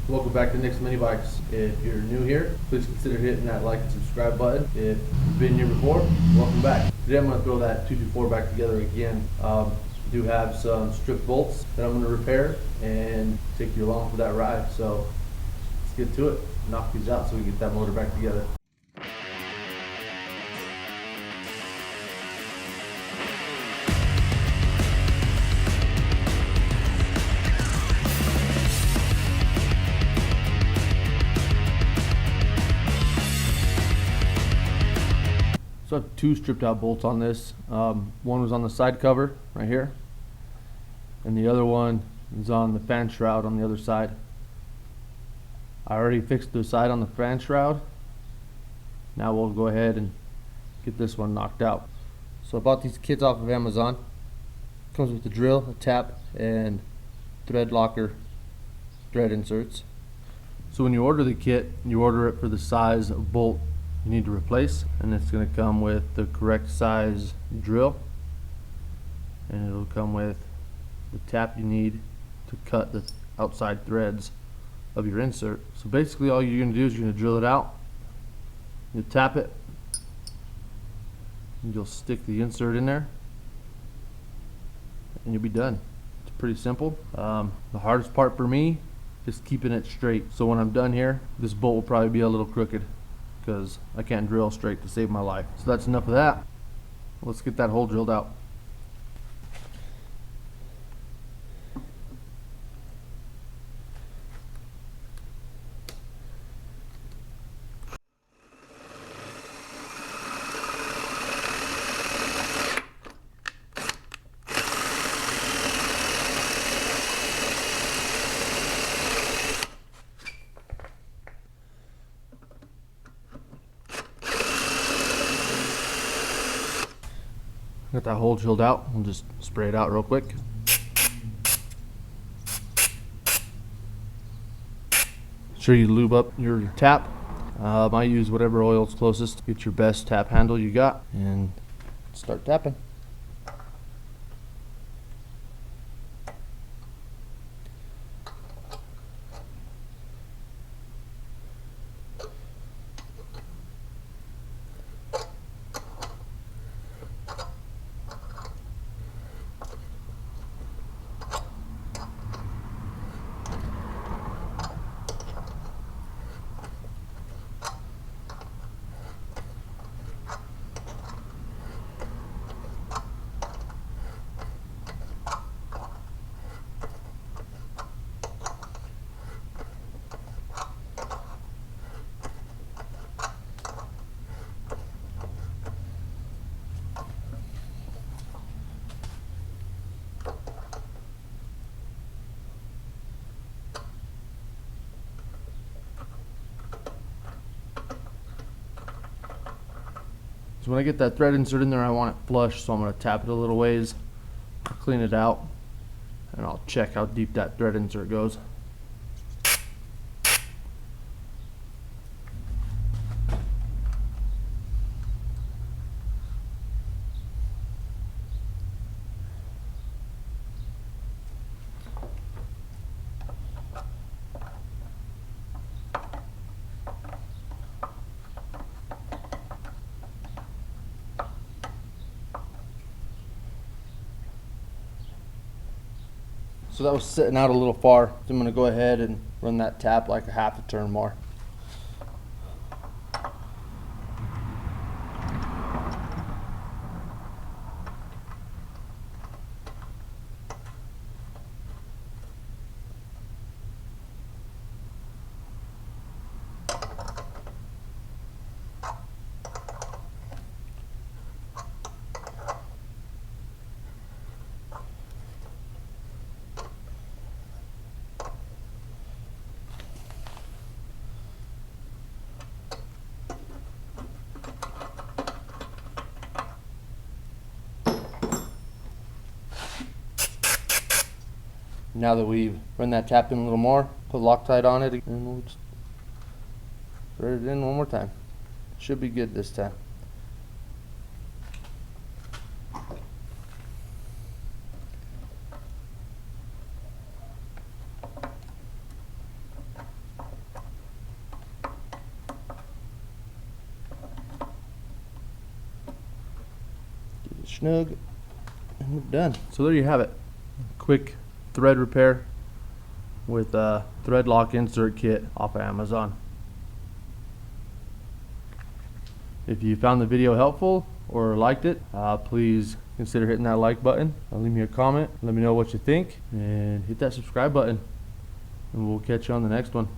Welcome back to Nick's Mini Bikes. If you're new here, please consider hitting that like and subscribe button. If you've been here before, welcome back. Today I'm going to throw that 224 back together again. Do have some strip bolts that I'm going to repair and take you along for that ride. So let's get to it. Knock these out so we can get that motor back together. So I have two stripped out bolts on this. One was on the side cover right here, and the other one is on the fan shroud on the other side. I already fixed the side on the fan shroud. Now we'll go ahead and get this one knocked out. So I bought these kits off of Amazon. Comes with a drill, a tap, and thread locker thread inserts. So when you order the kit, you order it for the size of bolt you need to replace, and it's going to come with the correct size drill, and it'll come with the tap you need to cut the outside threads of your insert. So basically all you're going to do is you're going to drill it out, you tap it, and you'll stick the insert in there, and you'll be done. It's pretty simple. The hardest part for me is keeping it straight. So when I'm done here, this bolt will probably be a little crooked because I can't drill straight to save my life. So that's enough of that. Let's get that hole drilled out. Got that hole drilled out. We'll just spray it out real quick. Make sure you lube up your tap. I use whatever oil's closest. Get your best tap handle you got and start tapping. So when I get that thread insert in there, I want it flush, so I'm going to tap it a little ways, clean it out, and I'll check how deep that thread insert goes. So that was sitting out a little far. So I'm going to go ahead and run that tap like a half a turn more. Now that we've run that tap in a little more, put Loctite on it, and we'll just thread it in one more time. Should be good this time. snug, and we're done. So there you have it. Quick thread repair with a thread lock insert kit off of Amazon. If you found the video helpful or liked it, please consider hitting that like button. Leave me a comment, let me know what you think, and hit that subscribe button, and we'll catch you on the next one.